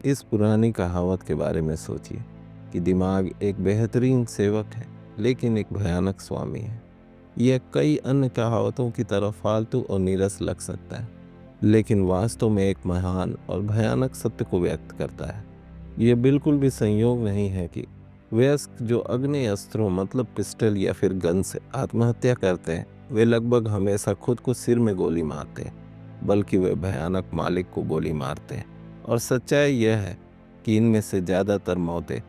इस पुरानी कहावत के बारे में सोचिए कि दिमाग एक बेहतरीन सेवक है लेकिन एक भयानक स्वामी है। यह कई अन्य कहावतों की तरह फालतू और नीरस लग सकता है, लेकिन वास्तव में एक महान और भयानक सत्य को व्यक्त करता है। यह बिल्कुल भी संयोग नहीं है कि वयस्क जो अग्नि अस्त्रों मतलब पिस्टल या फिर गन से आत्महत्या करते हैं वे लगभग हमेशा खुद को सिर में गोली मारते हैं, बल्कि वे भयानक मालिक को गोली मारते हैं। और सच्चाई यह है कि इनमें से ज़्यादातर मौतें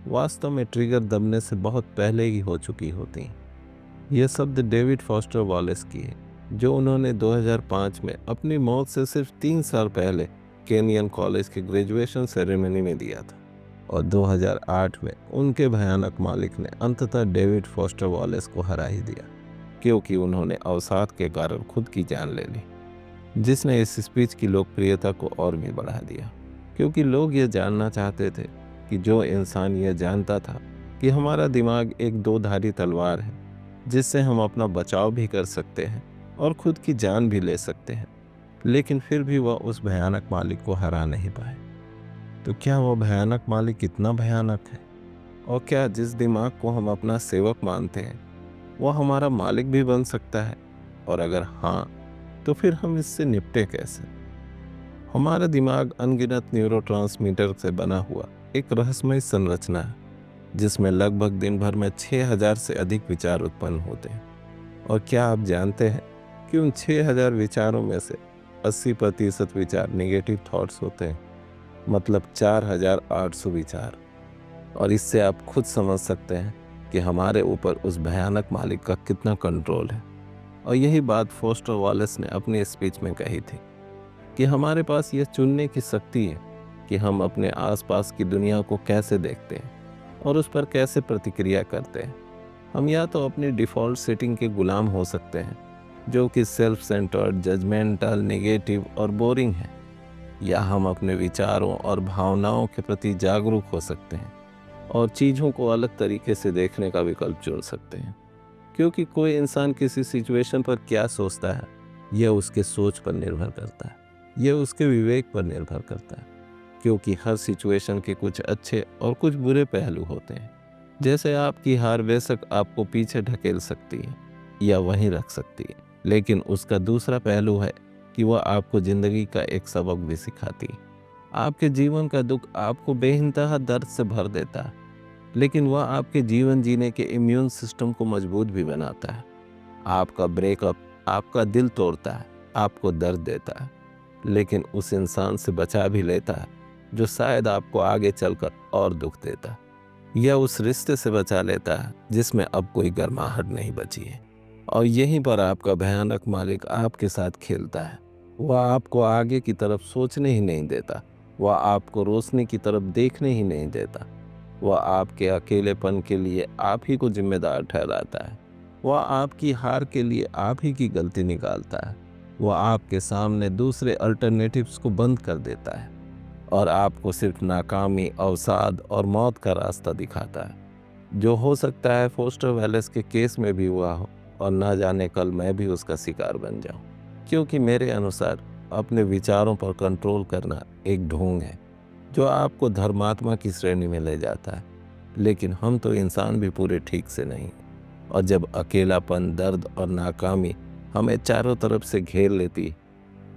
वास्तव में ट्रिगर दबने से बहुत पहले ही हो चुकी होती हैं। यह शब्द डेविड फॉस्टर वॉलेस की है, जो उन्होंने 2005 में अपनी मौत से सिर्फ 3 साल पहले केनियन कॉलेज के ग्रेजुएशन सेरेमनी में दिया था। और 2008 में उनके भयानक मालिक ने अंततः डेविड फॉस्टर वॉलेस को हरा ही दिया, क्योंकि उन्होंने अवसाद के कारण खुद की जान ले ली, जिसने इस स्पीच की लोकप्रियता को और भी बढ़ा दिया। क्योंकि लोग ये जानना चाहते थे कि जो इंसान यह जानता था कि हमारा दिमाग एक दो-धारी तलवार है जिससे हम अपना बचाव भी कर सकते हैं और खुद की जान भी ले सकते हैं, लेकिन फिर भी वह उस भयानक मालिक को हरा नहीं पाए। तो क्या वह भयानक मालिक कितना भयानक है? और क्या जिस दिमाग को हम अपना सेवक मानते हैं वह हमारा मालिक भी बन सकता है? और अगर हाँ, तो फिर हम इससे निपटे कैसे? हमारा दिमाग अनगिनत न्यूरोट्रांसमीटर से बना हुआ एक रहस्यमय संरचना है, जिसमें लगभग दिन भर में 6000 से अधिक विचार उत्पन्न होते हैं। और क्या आप जानते हैं कि उन 6000 विचारों में से 80% विचार नेगेटिव थॉट्स होते हैं, मतलब 4800 विचार। और इससे आप खुद समझ सकते हैं कि हमारे ऊपर उस भयानक मालिक का कितना कंट्रोल है। और यही बात फोस्टर वॉलेस ने अपनी स्पीच में कही थी कि हमारे पास यह चुनने की शक्ति है कि हम अपने आसपास की दुनिया को कैसे देखते हैं और उस पर कैसे प्रतिक्रिया करते हैं। हम या तो अपनी डिफ़ॉल्ट सेटिंग के गुलाम हो सकते हैं, जो कि सेल्फ सेंटर्ड, जजमेंटल, नेगेटिव और बोरिंग है, या हम अपने विचारों और भावनाओं के प्रति जागरूक हो सकते हैं और चीज़ों को अलग तरीके से देखने का विकल्प चुन सकते हैं। क्योंकि कोई इंसान किसी सिचुएशन पर क्या सोचता है यह उसके सोच पर निर्भर करता है, यह उसके विवेक पर निर्भर करता है। क्योंकि हर सिचुएशन के कुछ अच्छे और कुछ बुरे पहलू होते हैं। जैसे आपकी हार बेशक आपको पीछे ढकेल सकती है या वहीं रख सकती है, लेकिन उसका दूसरा पहलू है कि वह आपको ज़िंदगी का एक सबक भी सिखाती है। आपके जीवन का दुख आपको बेइंतहा दर्द से भर देता है, लेकिन वह आपके जीवन जीने के इम्यून सिस्टम को मजबूत भी बनाता है। आपका ब्रेकअप आपका दिल तोड़ता है, आपको दर्द देता है, लेकिन उस इंसान से बचा भी लेता है जो शायद आपको आगे चलकर और दुख देता है, या उस रिश्ते से बचा लेता है जिसमें अब कोई गर्माहट नहीं बची है। और यहीं पर आपका भयानक मालिक आपके साथ खेलता है। वह आपको आगे की तरफ सोचने ही नहीं देता, वह आपको रोशनी की तरफ देखने ही नहीं देता। वह आपके अकेलेपन के लिए आप ही को जिम्मेदार ठहराता है। वह आपकी हार के लिए आप ही की गलती निकालता है। वह आपके सामने दूसरे अल्टरनेटिव्स को बंद कर देता है और आपको सिर्फ नाकामी, अवसाद और मौत का रास्ता दिखाता है, जो हो सकता है फोस्टर वेलेस के केस में भी हुआ हो और ना जाने कल मैं भी उसका शिकार बन जाऊं। क्योंकि मेरे अनुसार अपने विचारों पर कंट्रोल करना एक ढोंग है जो आपको धर्मात्मा की श्रेणी में ले जाता है, लेकिन हम तो इंसान भी पूरे ठीक से नहीं। और जब अकेलापन, दर्द और नाकामी हमें चारों तरफ से घेर लेती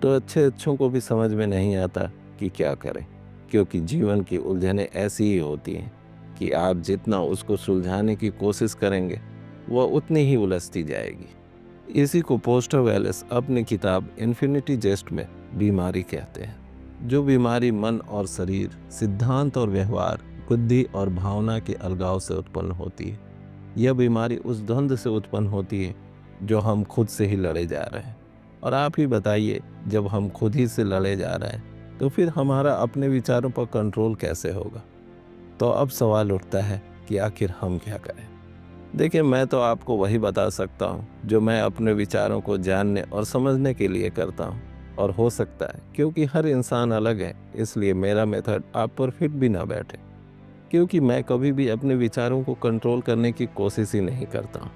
तो अच्छों को भी समझ में नहीं आता कि क्या करें। क्योंकि जीवन की उलझनें ऐसी ही होती हैं कि आप जितना उसको सुलझाने की कोशिश करेंगे वह उतनी ही उलझती जाएगी। इसी को फोस्टर वेलेस अपनी किताब इन्फिनिटी जेस्ट में बीमारी कहते हैं। जो बीमारी मन और शरीर, सिद्धांत और व्यवहार, बुद्धि और भावना के अलगाव से उत्पन्न होती है। यह बीमारी उस द्वंद्व से उत्पन्न होती है जो हम खुद से ही लड़े जा रहे हैं। और आप ही बताइए, जब हम खुद ही से लड़े जा रहे हैं तो फिर हमारा अपने विचारों पर कंट्रोल कैसे होगा? तो अब सवाल उठता है कि आखिर हम क्या करें? देखिए, मैं तो आपको वही बता सकता हूँ जो मैं अपने विचारों को जानने और समझने के लिए करता हूँ। और हो सकता है क्योंकि हर इंसान अलग है, इसलिए मेरा मेथड आप पर फिट भी ना बैठे। क्योंकि मैं कभी भी अपने विचारों को कंट्रोल करने की कोशिश ही नहीं करता हूँ।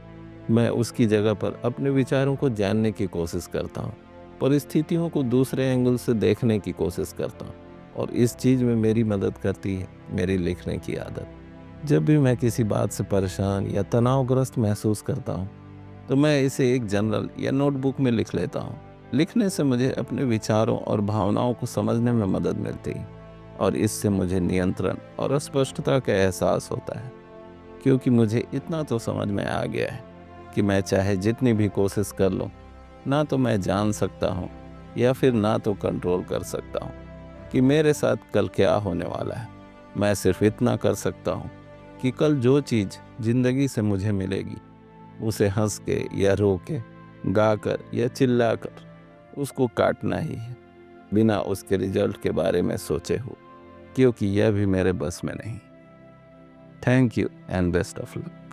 मैं उसकी जगह पर अपने विचारों को जानने की कोशिश करता हूँ, परिस्थितियों को दूसरे एंगल से देखने की कोशिश करता हूँ और इस चीज़ में मेरी मदद करती है मेरी लिखने की आदत। जब भी मैं किसी बात से परेशान या तनावग्रस्त महसूस करता हूँ तो मैं इसे एक जर्नल या नोटबुक में लिख लेता हूँ। लिखने से मुझे अपने विचारों और भावनाओं को समझने में मदद मिलती है और इससे मुझे नियंत्रण और स्पष्टता का एहसास होता है, क्योंकि मुझे इतना तो समझ में आ गया है कि मैं चाहे जितनी भी कोशिश कर लूँ, ना तो मैं जान सकता हूँ या फिर ना तो कंट्रोल कर सकता हूँ कि मेरे साथ कल क्या होने वाला है। मैं सिर्फ इतना कर सकता हूँ कि कल जो चीज़ ज़िंदगी से मुझे मिलेगी उसे हंस के या रो के, गा कर या चिल्ला कर उसको काटना ही है, बिना उसके रिजल्ट के बारे में सोचे हो, क्योंकि यह भी मेरे बस में नहीं। Thank you and best of luck.